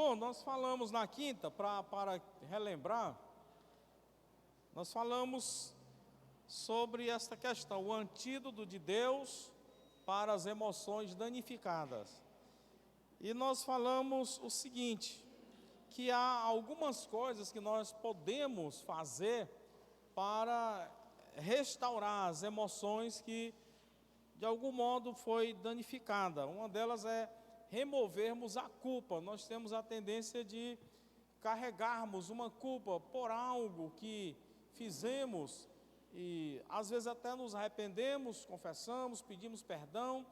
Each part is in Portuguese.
Bom, nós falamos na quinta, para relembrar, nós falamos sobre esta questão, o antídoto de Deus para as emoções danificadas. E nós falamos o seguinte, que há algumas coisas que nós podemos fazer para restaurar as emoções que de algum modo foi danificada. Uma delas é removermos a culpa. Nós temos a tendência de carregarmos uma culpa por algo que fizemos e às vezes até nos arrependemos, confessamos, pedimos perdão,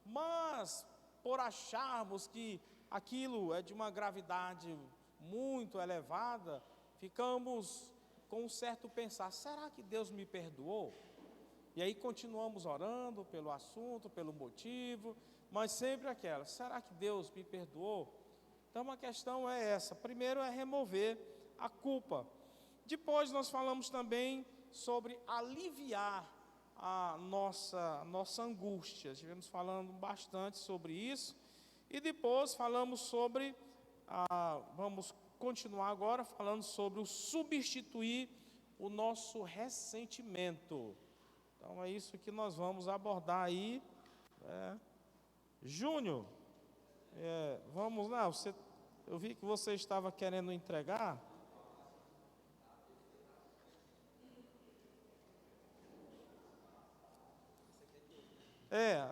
mas por acharmos que aquilo é de uma gravidade muito elevada, ficamos com um certo pensar, será que Deus me perdoou? E aí continuamos orando pelo assunto, pelo motivo, mas sempre aquela, será que Deus me perdoou? Então a questão é essa, primeiro é remover a culpa. Depois nós falamos também sobre aliviar a nossa angústia, estivemos falando bastante sobre isso, e depois falamos sobre, vamos continuar agora falando sobre o substituir o nosso ressentimento. Então é isso que nós vamos abordar aí. Júnior, vamos lá, eu vi que você estava querendo entregar.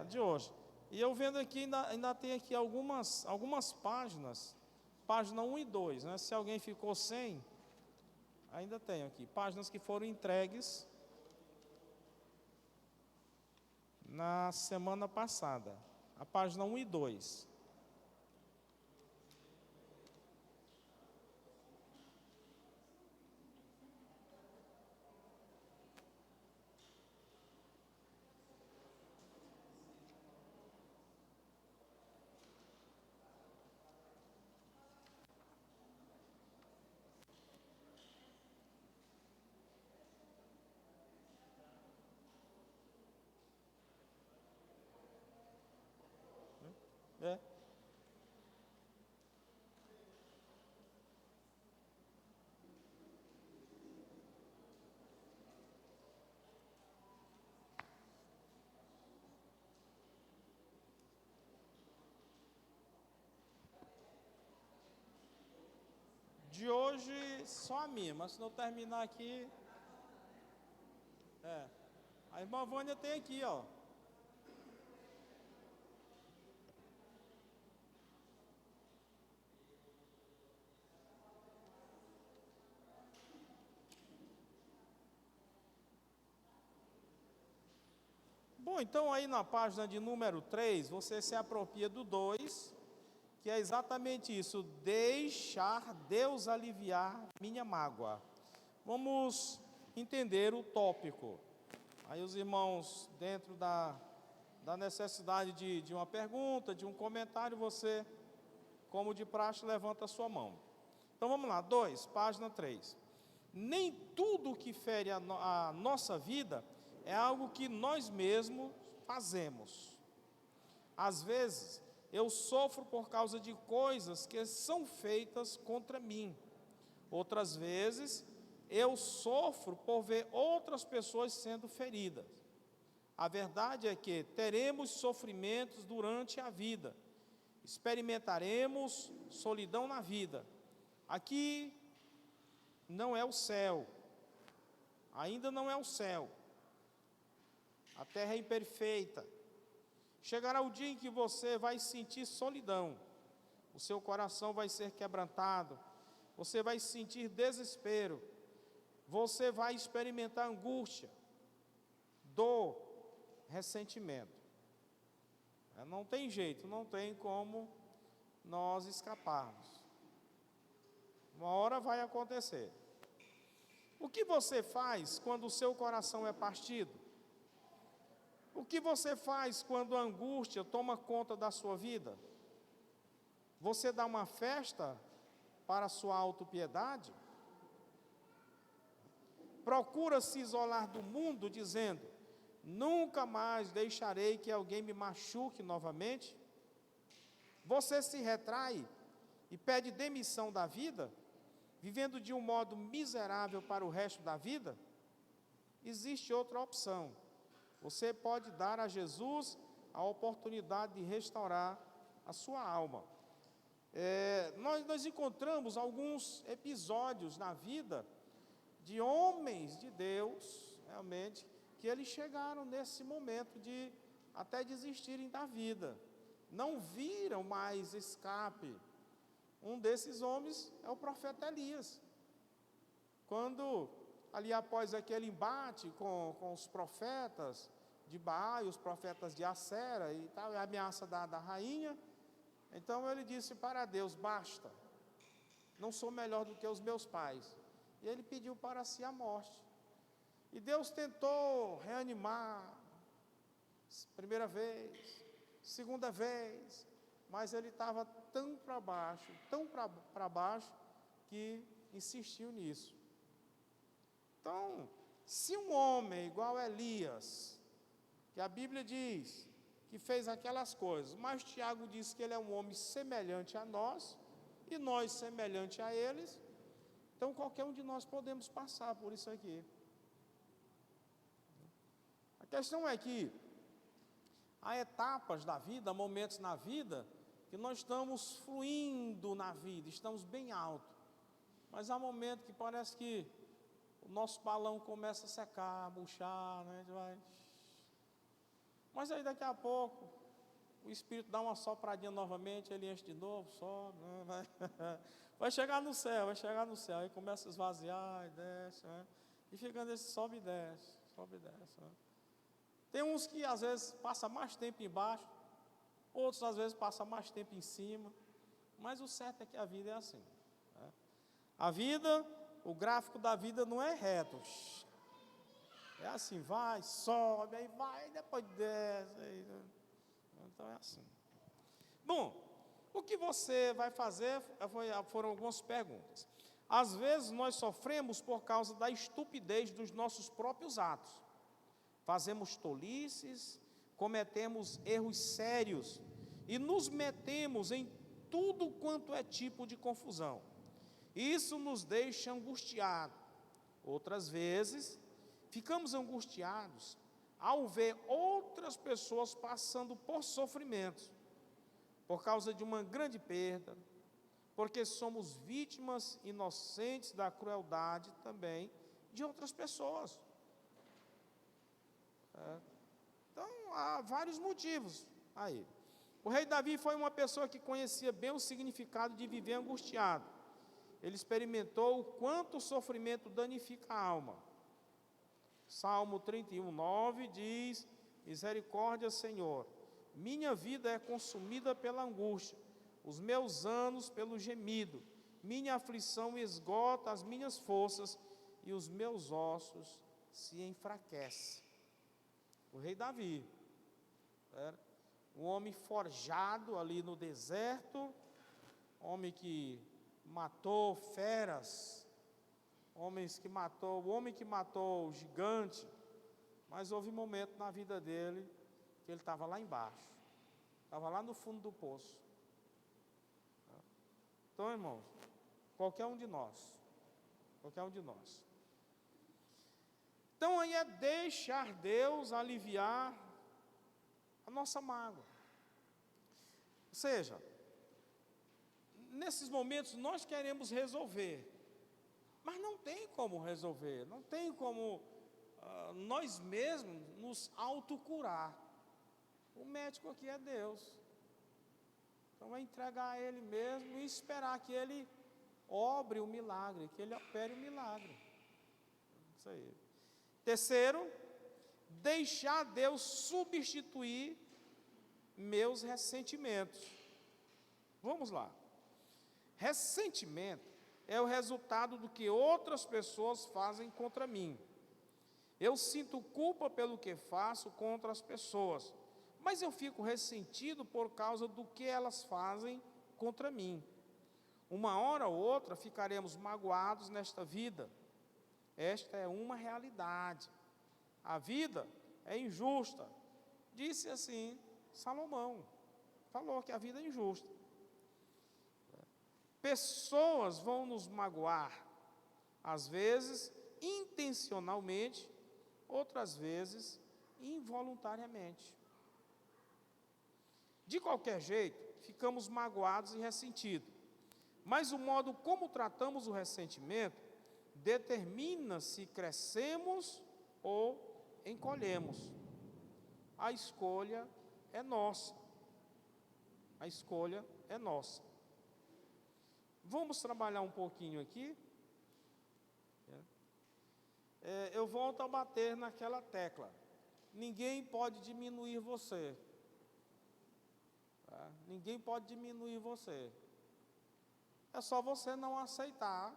De hoje. E eu vendo aqui, ainda tem aqui algumas páginas, página 1 e 2, né? Se alguém ficou sem, ainda tem aqui, páginas que foram entregues na semana passada, a página 1 e 2. De hoje, só a minha, mas se não terminar aqui... A irmã Vânia tem aqui, ó. Bom, então aí na página de número 3, você se apropria do 2, que é exatamente isso, deixar Deus aliviar minha mágoa. Vamos entender o tópico. Aí os irmãos, dentro da necessidade de uma pergunta, de um comentário, você, como de praxe, levanta a sua mão. Então vamos lá, 2, página 3. Nem tudo que fere a nossa vida é algo que nós mesmos fazemos. Às vezes, eu sofro por causa de coisas que são feitas contra mim. Outras vezes, eu sofro por ver outras pessoas sendo feridas. A verdade é que teremos sofrimentos durante a vida. Experimentaremos solidão na vida. Aqui não é o céu. Ainda não é o céu. A terra é imperfeita. Chegará o dia em que você vai sentir solidão. O seu coração vai ser quebrantado. Você vai sentir desespero. Você vai experimentar angústia, dor, ressentimento. Não tem jeito, não tem como nós escaparmos. Uma hora vai acontecer. O que você faz quando o seu coração é partido? O que você faz quando a angústia toma conta da sua vida? Você dá uma festa para a sua autopiedade? Procura se isolar do mundo dizendo, nunca mais deixarei que alguém me machuque novamente? Você se retrai e pede demissão da vida, vivendo de um modo miserável para o resto da vida, existe outra opção. Você pode dar a Jesus a oportunidade de restaurar a sua alma. Nós encontramos alguns episódios na vida de homens de Deus, realmente, que eles chegaram nesse momento de até desistirem da vida. Não viram mais escape. Um desses homens é o profeta Elias. Quando, ali após aquele embate com os profetas de Baal e os profetas de Acera e tal, a ameaça da rainha, então ele disse para Deus: basta, não sou melhor do que os meus pais. E ele pediu para si a morte. E Deus tentou reanimar, primeira vez, segunda vez, mas ele estava tão para baixo, que insistiu nisso. Então, se um homem igual Elias, que a Bíblia diz que fez aquelas coisas, mas Tiago diz que ele é um homem semelhante a nós, e nós semelhante a eles, então qualquer um de nós podemos passar por isso aqui. A questão é que há etapas da vida, momentos na vida, que nós estamos fluindo na vida, estamos bem alto, mas há momentos que parece que o nosso balão começa a secar, a murchar, né? Mas aí daqui a pouco o Espírito dá uma sopradinha novamente, ele enche de novo, sobe, né? Vai chegar no céu, aí começa a esvaziar e desce, né? E fica nesse sobe e desce, né? Tem uns que às vezes passa mais tempo embaixo, outros às vezes passam mais tempo em cima, mas o certo é que a vida é assim, né? A vida, o gráfico da vida não é reto, é assim, vai, sobe, aí vai, depois desce, aí, né? Então é assim. Bom, o que você vai fazer, foram algumas perguntas. Às vezes nós sofremos por causa da estupidez dos nossos próprios atos. Fazemos tolices, cometemos erros sérios e nos metemos em tudo quanto é tipo de confusão. Isso nos deixa angustiados. Outras vezes, ficamos angustiados ao ver outras pessoas passando por sofrimentos, por causa de uma grande perda, porque somos vítimas inocentes da crueldade também de outras pessoas. Então, há vários motivos aí. O rei Davi foi uma pessoa que conhecia bem o significado de viver angustiado. Ele experimentou o quanto o sofrimento danifica a alma. Salmo 31:9 diz: misericórdia, Senhor, minha vida é consumida pela angústia, os meus anos pelo gemido, minha aflição esgota as minhas forças e os meus ossos se enfraquecem. O rei Davi, um homem forjado ali no deserto, homem que matou feras, o homem que matou o gigante, mas houve um momento na vida dele que ele estava lá embaixo, estava lá no fundo do poço. Então, irmãos, qualquer um de nós. Então aí é deixar Deus aliviar a nossa mágoa. Ou seja, nesses momentos nós queremos resolver, mas não tem como resolver, não tem como nós mesmos nos autocurar. O médico aqui é Deus. Então é entregar a Ele mesmo e esperar que Ele obre o milagre, que Ele opere o milagre. Isso aí. Terceiro, deixar Deus substituir meus ressentimentos. Vamos lá. Ressentimento é o resultado do que outras pessoas fazem contra mim. Eu sinto culpa pelo que faço contra as pessoas, mas eu fico ressentido por causa do que elas fazem contra mim. Uma hora ou outra ficaremos magoados nesta vida. Esta é uma realidade. A vida é injusta. Disse assim Salomão. Falou que a vida é injusta. Pessoas vão nos magoar, às vezes intencionalmente, outras vezes involuntariamente. De qualquer jeito, ficamos magoados e ressentidos. Mas o modo como tratamos o ressentimento determina se crescemos ou encolhemos. A escolha é nossa. A escolha é nossa. Vamos trabalhar um pouquinho aqui. Eu volto a bater naquela tecla. Ninguém pode diminuir você. Tá? Ninguém pode diminuir você. É só você não aceitar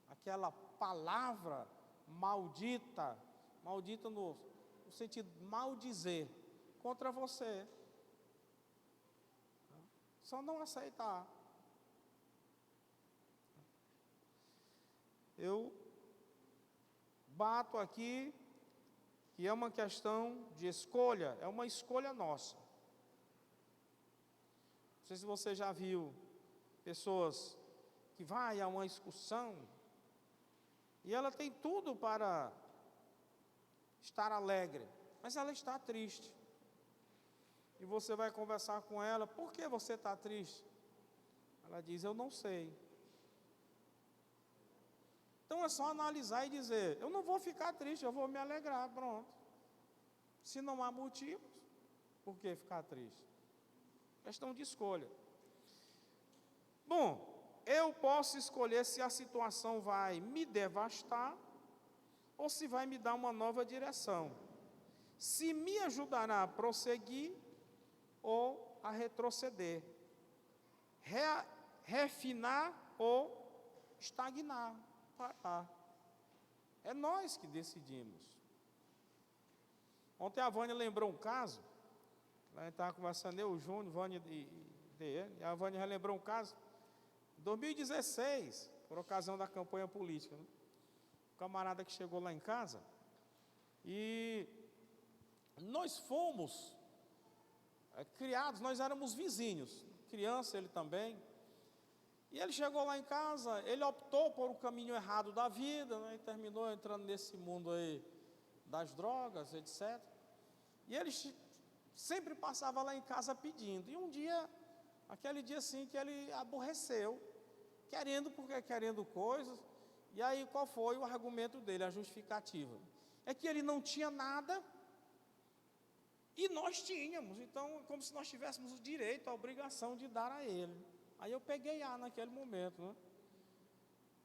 aquela palavra maldita, maldita no sentido maldizer, contra você. Só não aceitar. Eu bato aqui que é uma questão de escolha, é uma escolha nossa. Não sei se você já viu pessoas que vai a uma excursão e ela tem tudo para estar alegre, mas ela está triste. E você vai conversar com ela, por que você está triste? Ela diz, eu não sei. Então é só analisar e dizer, eu não vou ficar triste, eu vou me alegrar, pronto. Se não há motivos, por que ficar triste? Questão de escolha. Bom, eu posso escolher se a situação vai me devastar ou se vai me dar uma nova direção. Se me ajudará a prosseguir ou a retroceder. Refinar ou estagnar. É nós que decidimos. Ontem a Vânia lembrou um caso. A gente estava conversando, eu, o Júnior, Vânia e a Vânia relembrou um caso. Em 2016, por ocasião da campanha política, né? Um camarada que chegou lá em casa e nós fomos criados, nós éramos vizinhos, criança ele também. E ele chegou lá em casa, ele optou por um caminho errado da vida, né, e terminou entrando nesse mundo aí das drogas, etc. E ele sempre passava lá em casa pedindo. E um dia, aquele dia assim, que ele aborreceu, querendo coisas. E aí qual foi o argumento dele, a justificativa? É que ele não tinha nada e nós tínhamos. Então, como se nós tivéssemos o direito, a obrigação de dar a ele. Aí eu peguei naquele momento, né?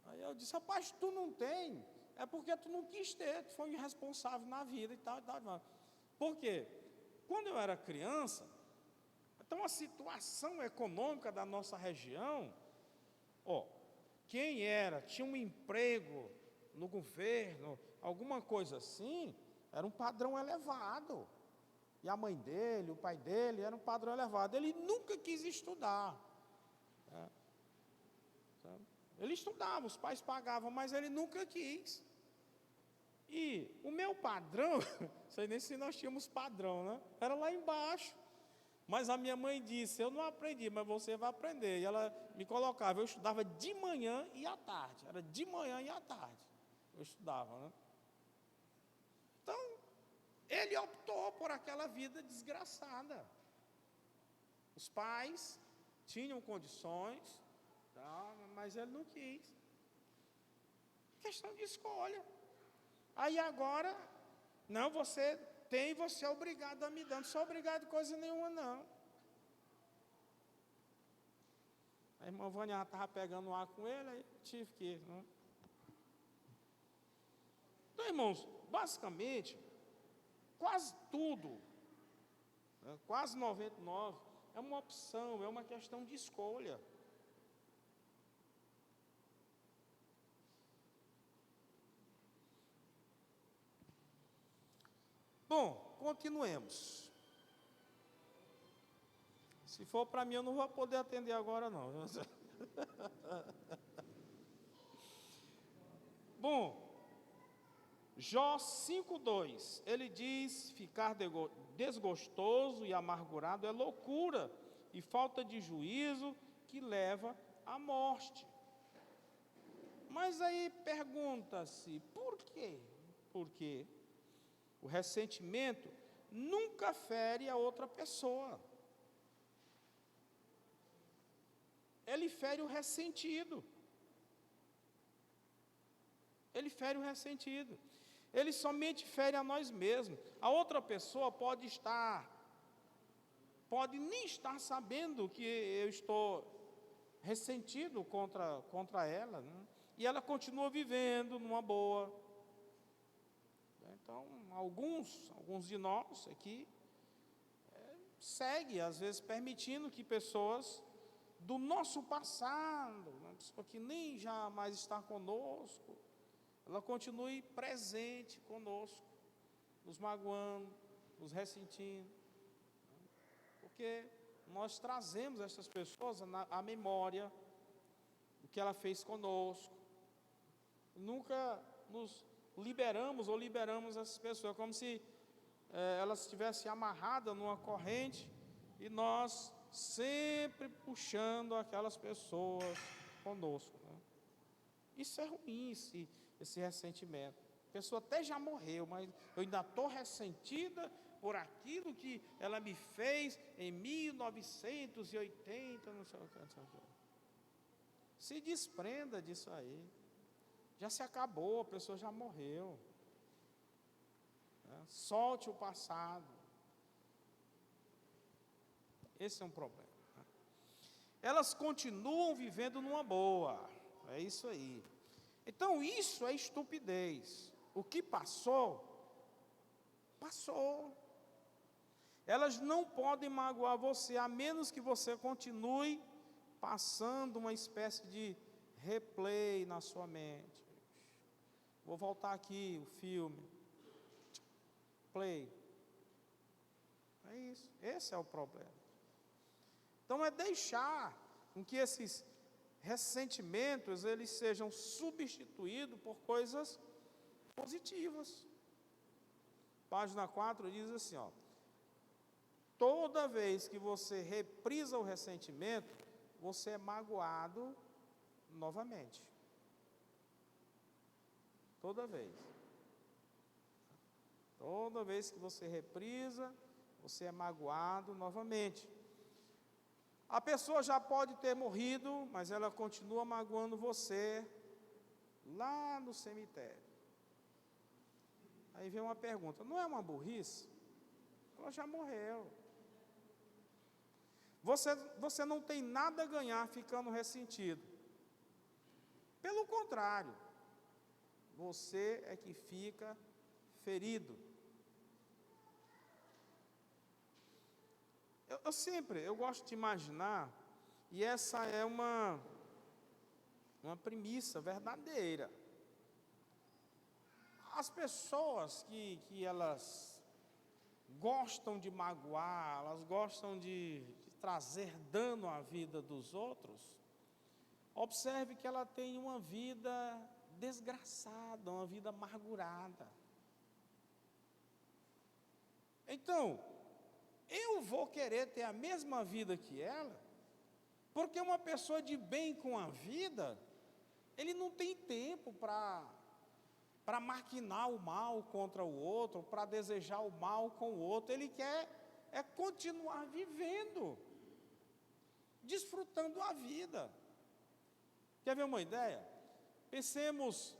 Aí eu disse, rapaz, tu não tem, é porque tu não quis ter, tu foi irresponsável na vida e tal, e tal, e tal. Por quê? Quando eu era criança, então a situação econômica da nossa região, quem tinha um emprego no governo, alguma coisa assim, era um padrão elevado. E a mãe dele, o pai dele, era um padrão elevado. Ele nunca quis estudar. Ele estudava, os pais pagavam, mas ele nunca quis. E o meu padrão, não sei nem se nós tínhamos padrão, né? Era lá embaixo. Mas a minha mãe disse, eu não aprendi, mas você vai aprender. E ela me colocava, eu estudava de manhã e à tarde. Era de manhã e à tarde. Eu estudava, né? Então, ele optou por aquela vida desgraçada. Os pais tinham condições, mas ele não quis. Questão de escolha. Aí agora, não, você é obrigado a me dar. Não sou obrigado a coisa nenhuma, não. A irmã Vânia estava pegando ar com ele, aí tive que ir. Né? Então, irmãos, basicamente, quase tudo, quase 99%, é uma opção, é uma questão de escolha. Bom, continuemos. Se for para mim, eu não vou poder atender agora, não. Bom, Jó 5:2, ele diz, ficar desgostoso e amargurado é loucura e falta de juízo que leva a morte. Mas aí pergunta-se, por quê? Porque o ressentimento nunca fere a outra pessoa. Ele fere o ressentido. Ele fere o ressentido. Ele somente fere a nós mesmos. A outra pessoa pode nem estar sabendo que eu estou ressentido contra ela, né? E ela continua vivendo numa boa. Então, alguns de nós aqui segue, às vezes, permitindo que pessoas do nosso passado, uma pessoa que nem jamais está conosco, ela continue presente conosco, nos magoando, nos ressentindo, porque nós trazemos essas pessoas à memória do que ela fez conosco. Nunca nos liberamos essas pessoas, como se elas estivessem amarradas numa corrente e nós sempre puxando aquelas pessoas conosco, né? Isso é ruim, esse ressentimento. A pessoa até já morreu, mas eu ainda estou ressentida por aquilo que ela me fez em 1980, não sei o que, não sei o que. Se desprenda disso aí. Já se acabou, a pessoa já morreu. Solte o passado. Esse é um problema. Elas continuam vivendo numa boa. É isso aí. Então, isso é estupidez. O que passou, passou. Elas não podem magoar você, a menos que você continue passando uma espécie de replay na sua mente. Vou voltar aqui, o filme. Play. É isso. Esse é o problema. Então, é deixar com que esses ressentimentos, eles sejam substituídos por coisas positivas. Página 4 diz assim, ó: toda vez que você reprisa o ressentimento, você é magoado novamente. Toda vez. Toda vez que você reprisa, você é magoado novamente. A pessoa já pode ter morrido, mas ela continua magoando você lá no cemitério. Aí vem uma pergunta: não é uma burrice? Ela já morreu. Você não tem nada a ganhar ficando ressentido. Pelo contrário, você é que fica ferido. Eu gosto de imaginar, e essa é uma premissa verdadeira. As pessoas que elas gostam de magoar, elas gostam de trazer dano à vida dos outros, observe que ela tem uma vida desgraçada, uma vida amargurada. Então, eu vou querer ter a mesma vida que ela, porque uma pessoa de bem com a vida, ele não tem tempo para maquinar o mal contra o outro, para desejar o mal com o outro. Ele quer continuar vivendo, desfrutando a vida. Quer ver uma ideia? Pensemos,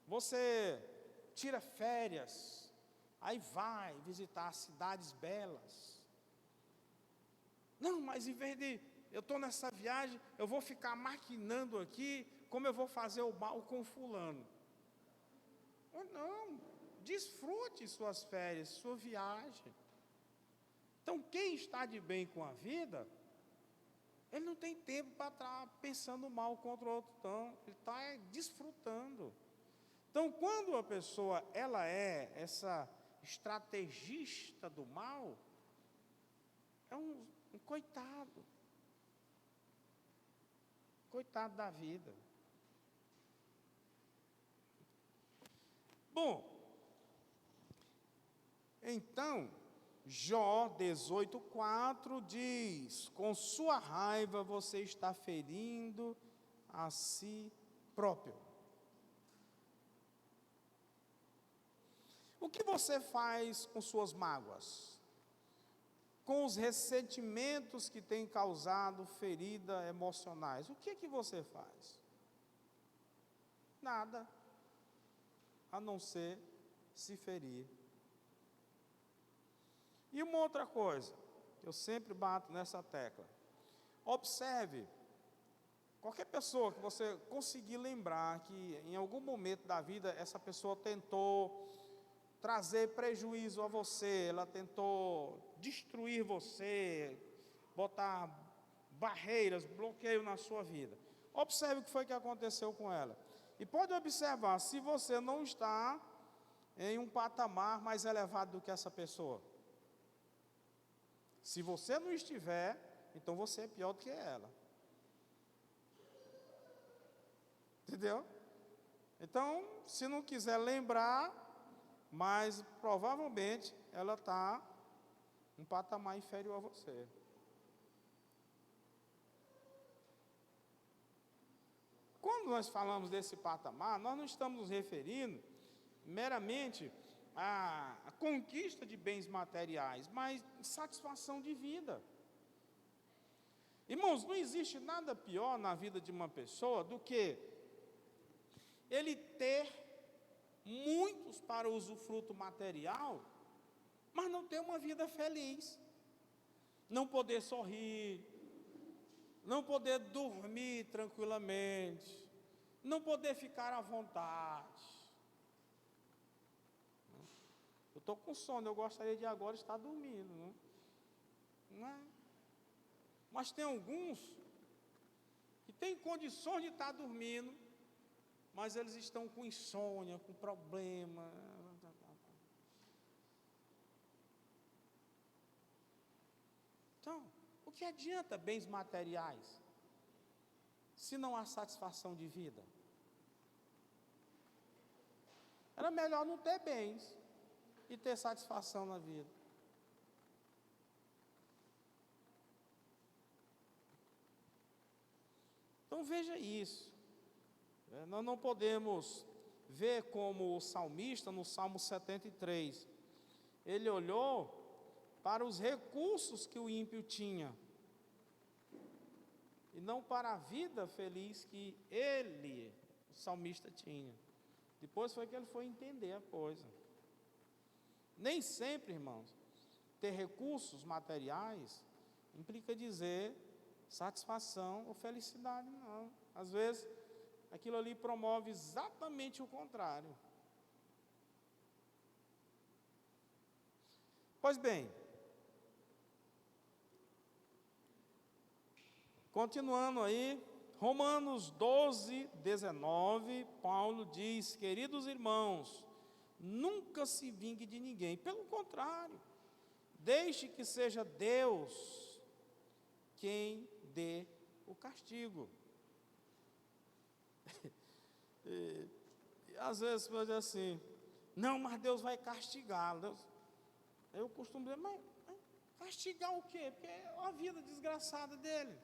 você tira férias, aí vai visitar cidades belas. Não, mas em vez de eu estou nessa viagem, eu vou ficar maquinando aqui como eu vou fazer o mal com fulano. Não, desfrute suas férias, sua viagem. Então, quem está de bem com a vida, ele não tem tempo para estar pensando mal contra o outro, não. Ele está desfrutando. Então, quando a pessoa ela é essa estrategista do mal, é um coitado. Coitado da vida. Bom, então, Jó 18:4 diz: com sua raiva você está ferindo a si próprio. O que você faz com suas mágoas? Com os ressentimentos que têm causado feridas emocionais? O que você faz? Nada, a não ser se ferir. E uma outra coisa, eu sempre bato nessa tecla. Observe, qualquer pessoa que você conseguir lembrar que em algum momento da vida essa pessoa tentou trazer prejuízo a você, ela tentou destruir você, botar barreiras, bloqueio na sua vida. Observe o que foi que aconteceu com ela. E pode observar se você não está em um patamar mais elevado do que essa pessoa. Se você não estiver, então você é pior do que ela. Entendeu? Então, se não quiser lembrar, mas provavelmente ela está um patamar inferior a você. Quando nós falamos desse patamar, nós não estamos nos referindo meramente à conquista de bens materiais, mas satisfação de vida. Irmãos, não existe nada pior na vida de uma pessoa do que ele ter muitos para o usufruto material, mas não ter uma vida feliz, não poder sorrir, não poder dormir tranquilamente, não poder ficar à vontade. Eu estou com sono, eu gostaria de agora estar dormindo, não é? Mas tem alguns que têm condições de estar dormindo, mas eles estão com insônia, com problema. Então, o que adianta bens materiais, se não há satisfação de vida? Era melhor não ter bens e ter satisfação na vida. Então veja isso. Nós não podemos ver como o salmista, no Salmo 73, ele olhou para os recursos que o ímpio tinha, e não para a vida feliz que ele, o salmista, tinha. Depois foi que ele foi entender a coisa. Nem sempre, irmãos, ter recursos materiais implica dizer satisfação ou felicidade, não. Às vezes, aquilo ali promove exatamente o contrário. Pois bem, continuando aí, Romanos 12:19, Paulo diz: queridos irmãos, nunca se vingue de ninguém, pelo contrário, deixe que seja Deus quem dê o castigo. E às vezes você diz assim: não, mas Deus vai castigá-lo. Eu costumo dizer: mas castigar o quê? Porque é a vida desgraçada dele.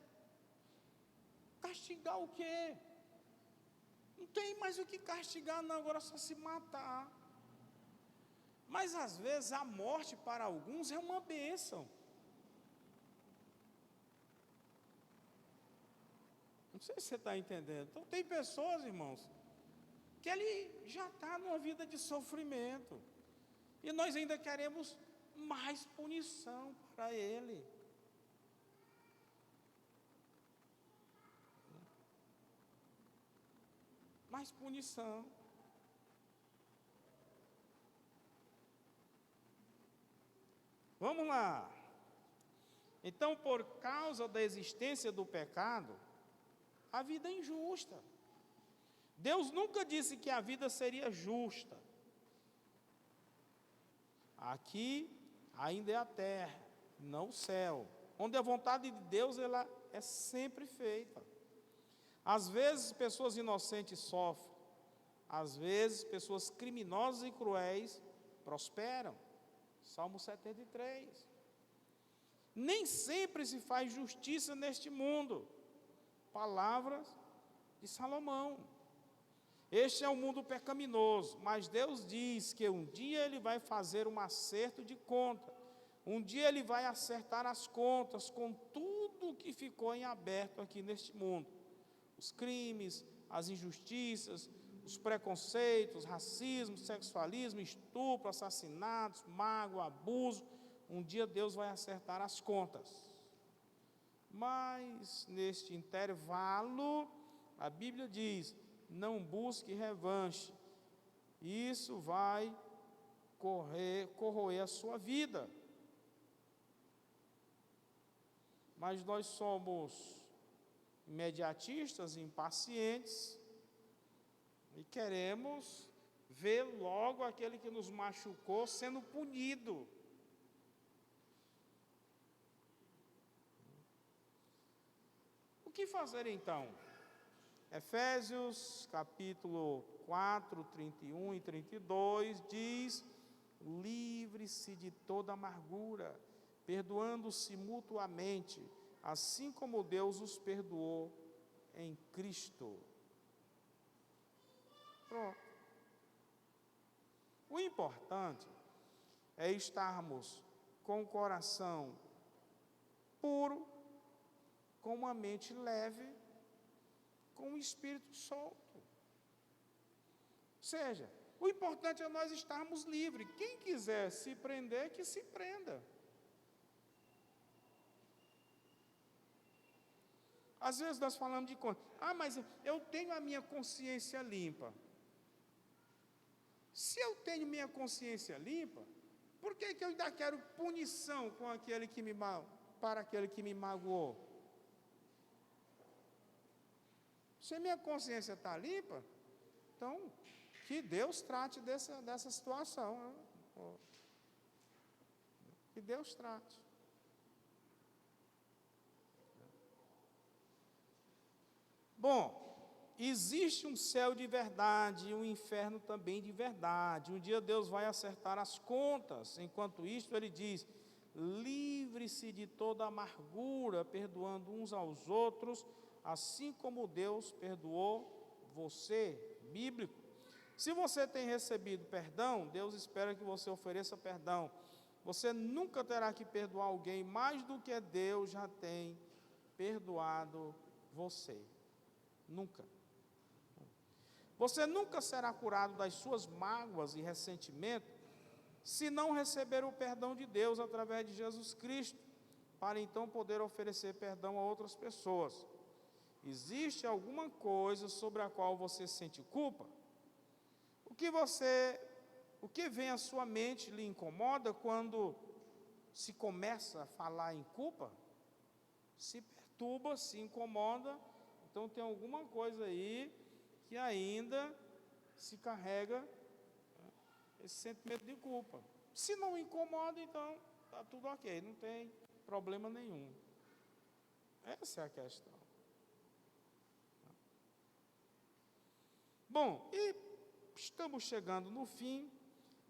Castigar o quê? Não tem mais o que castigar, não, agora é só se matar. Mas às vezes a morte para alguns é uma bênção. Não sei se você está entendendo. Então tem pessoas, irmãos, que ele já está numa vida de sofrimento, e nós ainda queremos mais punição para ele. Mais punição. Vamos lá. Então, por causa da existência do pecado, a vida é injusta. Deus nunca disse que a vida seria justa. Aqui ainda é a terra, não o céu, onde a vontade de Deus ela é sempre feita. Às vezes pessoas inocentes sofrem, às vezes pessoas criminosas e cruéis prosperam. Salmo 73. Nem sempre se faz justiça neste mundo. Palavras de Salomão. Este é o mundo pecaminoso, mas Deus diz que um dia Ele vai fazer um acerto de conta. Um dia Ele vai acertar as contas com tudo que ficou em aberto aqui neste mundo. Os crimes, as injustiças, os preconceitos, racismo, sexualismo, estupro, assassinatos, mágoa, abuso. Um dia Deus vai acertar as contas. Mas, neste intervalo, a Bíblia diz: não busque revanche. Isso vai corroer a sua vida. Mas nós somos imediatistas, impacientes, e queremos ver logo aquele que nos machucou sendo punido. O que fazer então? Efésios capítulo 4, 31 e 32 diz: livre-se de toda amargura, perdoando-se mutuamente, assim como Deus os perdoou em Cristo. Pronto. O importante é estarmos com o coração puro, com uma mente leve, com o espírito solto. Ou seja, o importante é nós estarmos livres. Quem quiser se prender, que se prenda. Às vezes nós falamos de coisa. Mas eu tenho a minha consciência limpa. Se eu tenho minha consciência limpa, por que eu ainda quero punição com aquele que para aquele que me magoou? Se minha consciência está limpa, então que Deus trate dessa situação. Né? Que Deus trate. Bom, existe um céu de verdade e um inferno também de verdade. Um dia Deus vai acertar as contas. Enquanto isto, Ele diz: livre-se de toda amargura, perdoando uns aos outros, assim como Deus perdoou você. Bíblico. Se você tem recebido perdão, Deus espera que você ofereça perdão. Você nunca terá que perdoar alguém mais do que Deus já tem perdoado você. Nunca. Você nunca será curado das suas mágoas e ressentimento se não receber o perdão de Deus através de Jesus Cristo, para então poder oferecer perdão a outras pessoas. Existe alguma coisa sobre a qual você sente culpa? O que vem à sua mente lhe incomoda quando se começa a falar em culpa? Se perturba, se incomoda. Então tem alguma coisa aí que ainda se carrega esse sentimento de culpa. Se não incomoda, então está tudo ok, não tem problema nenhum. Essa é a questão. Bom, e estamos chegando no fim.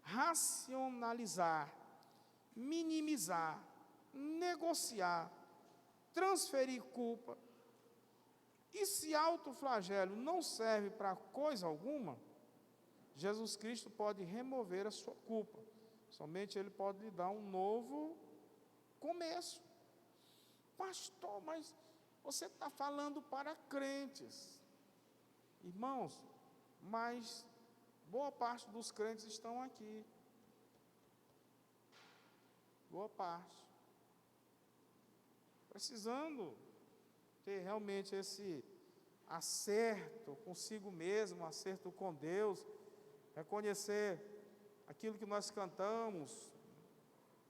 Racionalizar, minimizar, negociar, transferir culpa. E se autoflagelo não serve para coisa alguma, Jesus Cristo pode remover a sua culpa. Somente Ele pode lhe dar um novo começo. Pastor, mas você está falando para crentes. Irmãos, mas boa parte dos crentes estão aqui. Boa parte. Precisando ter realmente esse acerto consigo mesmo, acerto com Deus, reconhecer aquilo que nós cantamos.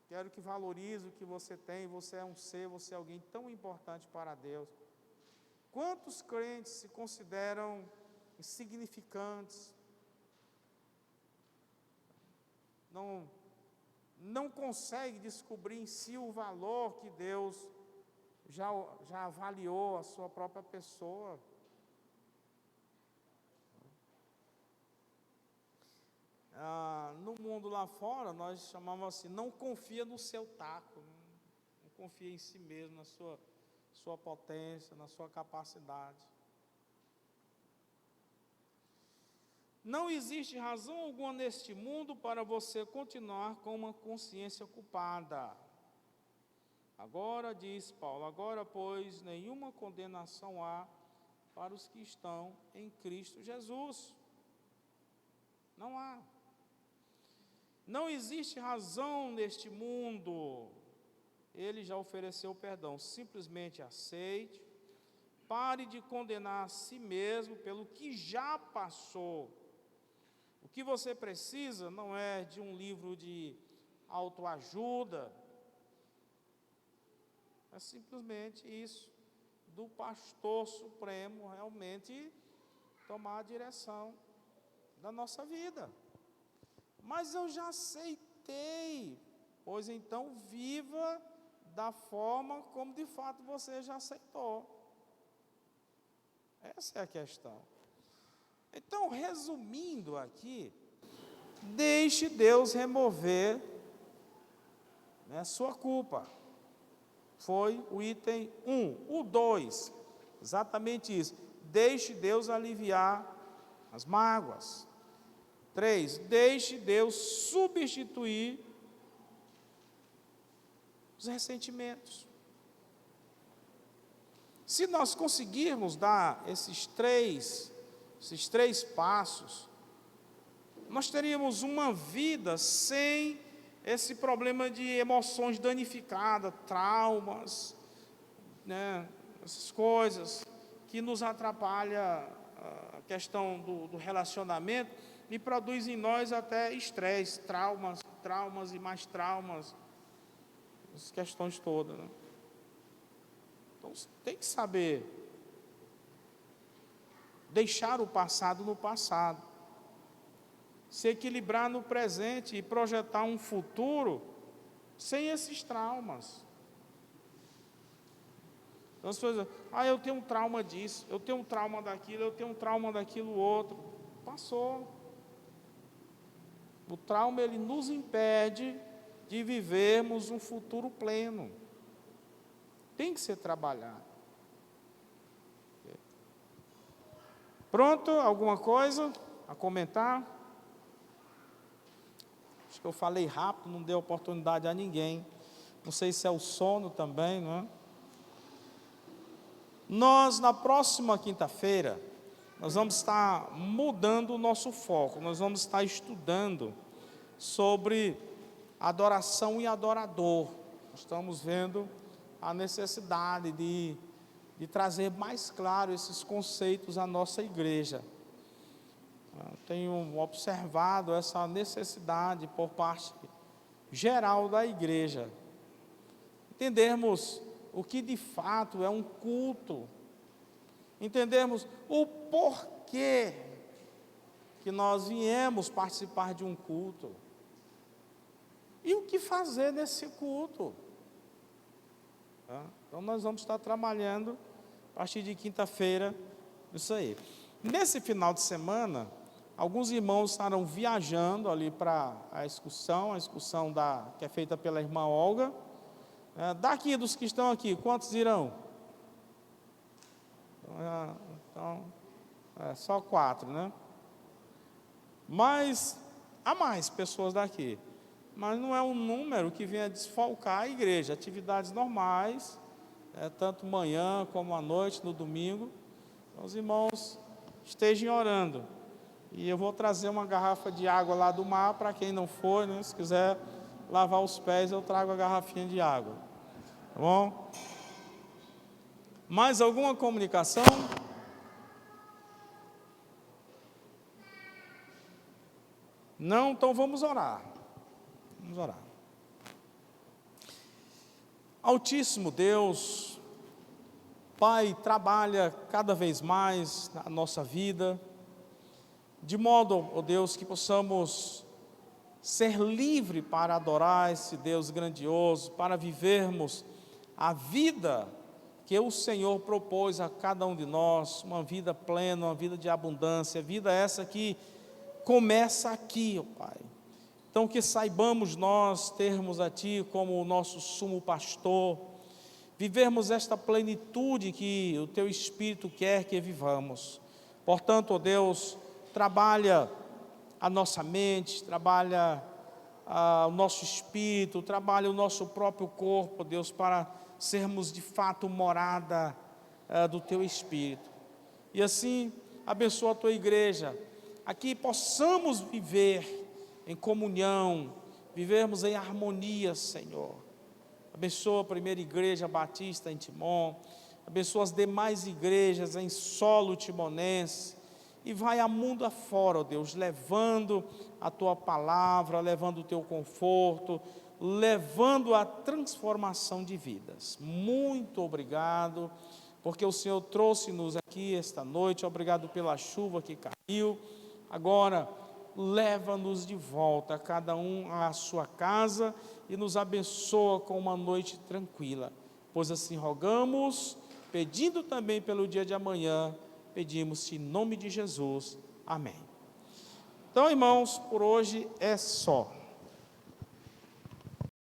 Quero que valorize o que você tem. Você é um ser, você é alguém tão importante para Deus. Quantos crentes se consideram insignificantes? Não consegue descobrir em si o valor que Deus já avaliou a sua própria pessoa. no mundo lá fora, nós chamávamos assim, não confia no seu taco, não confia em si mesmo, na sua potência, na sua capacidade. Não existe razão alguma neste mundo para você continuar com uma consciência culpada. Agora, diz Paulo, agora, pois, nenhuma condenação há para os que estão em Cristo Jesus. Não há. Não existe razão neste mundo. Ele já ofereceu perdão. Simplesmente aceite. Pare de condenar a si mesmo pelo que já passou. O que você precisa não é de um livro de autoajuda. É simplesmente isso, do pastor supremo realmente tomar a direção da nossa vida. Mas eu já aceitei, pois então viva da forma como de fato você já aceitou. Essa é a questão. Então, resumindo aqui, deixe Deus remover sua culpa. Foi o item 1. O 2, exatamente isso. Deixe Deus aliviar as mágoas. 3, deixe Deus substituir os ressentimentos. Se nós conseguirmos dar esses três passos, nós teríamos uma vida sem esse problema de emoções danificadas, traumas, essas coisas que nos atrapalham a questão do relacionamento e produz em nós até estresse, traumas e mais traumas, essas questões todas. Então, você tem que saber deixar o passado no passado, se equilibrar no presente e projetar um futuro sem esses traumas. Então, as pessoas dizem, eu tenho um trauma disso, eu tenho um trauma daquilo, eu tenho um trauma daquilo outro. Passou. O trauma, ele nos impede de vivermos um futuro pleno. Tem que ser trabalhado. Pronto? Alguma coisa a comentar? Acho que eu falei rápido, não dei oportunidade a ninguém. Não sei se é o sono também, não é? Nós, na próxima quinta-feira, nós vamos estar mudando o nosso foco. Nós vamos estar estudando sobre adoração e adorador. Estamos vendo a necessidade de trazer mais claro esses conceitos à nossa igreja. Tenho observado essa necessidade por parte geral da igreja. Entendermos o que de fato é um culto. Entendermos o porquê que nós viemos participar de um culto. E o que fazer nesse culto. Então, nós vamos estar trabalhando a partir de quinta-feira isso aí. Nesse final de semana, alguns irmãos estarão viajando ali para a excursão que é feita pela irmã Olga. Daqui, dos que estão aqui, quantos irão? Então, só 4, né? Mas, há mais pessoas daqui. Mas não é um número que venha desfalcar a igreja. Atividades normais, tanto manhã como à noite, no domingo. Então, os irmãos estejam orando. E eu vou trazer uma garrafa de água lá do mar, para quem não for, né, se quiser lavar os pés, eu trago a garrafinha de água. Tá bom? Mais alguma comunicação? Não? Então vamos orar. Vamos orar. Altíssimo Deus, Pai, trabalha cada vez mais na nossa vida, de modo, ó Deus, que possamos ser livres para adorar esse Deus grandioso, para vivermos a vida que o Senhor propôs a cada um de nós, uma vida plena, uma vida de abundância, vida essa que começa aqui, ó Pai. Então, que saibamos nós termos a Ti como o nosso sumo pastor, vivermos esta plenitude que o Teu Espírito quer que vivamos. Portanto, ó Deus, trabalha a nossa mente, trabalha o nosso espírito, trabalha o nosso próprio corpo, Deus, para sermos de fato morada do Teu Espírito. E assim, abençoa a Tua igreja, aqui possamos viver em comunhão, vivermos em harmonia, Senhor. Abençoa a primeira igreja batista em Timon, abençoa as demais igrejas em solo timonense, e vai a mundo afora, ó Deus, levando a Tua palavra, levando o Teu conforto, levando a transformação de vidas. Muito obrigado, porque o Senhor trouxe-nos aqui esta noite, obrigado pela chuva que caiu. Agora, leva-nos de volta, cada um à sua casa, e nos abençoa com uma noite tranquila, pois assim rogamos, pedindo também pelo dia de amanhã, pedimos em nome de Jesus, amém. Então, irmãos, por hoje é só.